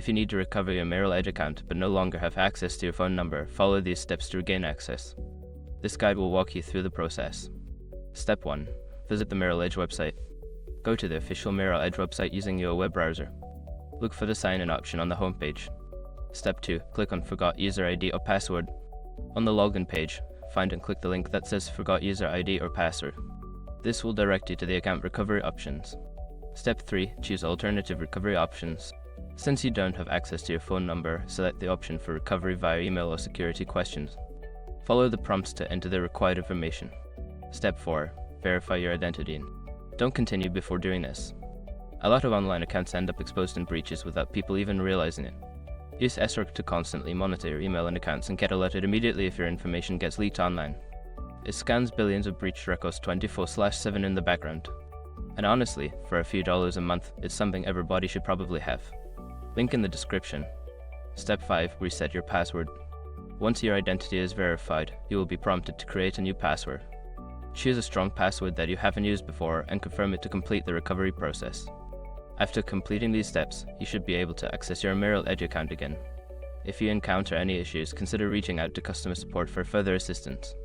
If you need to recover your Merrill Edge account but no longer have access to your phone number, follow these steps to regain access. This guide will walk you through the process. Step 1. Visit the Merrill Edge website. Go to the official Merrill Edge website using your web browser. Look for the sign-in option on the homepage. Step 2. Click on Forgot User ID or Password. On the login page, find and click the link that says Forgot User ID or Password. This will direct you to the account recovery options. Step 3. Choose alternative recovery options. Since you don't have access to your phone number, select the option for recovery via email or security questions. Follow the prompts to enter the required information. Step 4. Verify your identity. Don't continue before doing this. A lot of online accounts end up exposed in breaches without people even realizing it. Use SROC to constantly monitor your email and accounts and get alerted immediately if your information gets leaked online. It scans billions of breached records 24/7 in the background. And honestly, for a few dollars a month, it's something everybody should probably have. Link in the description. Step 5. Reset your password. Once your identity is verified, you will be prompted to create a new password. Choose a strong password that you haven't used before and confirm it to complete the recovery process. After completing these steps, you should be able to access your Merrill Edge account again. If you encounter any issues, consider reaching out to customer support for further assistance.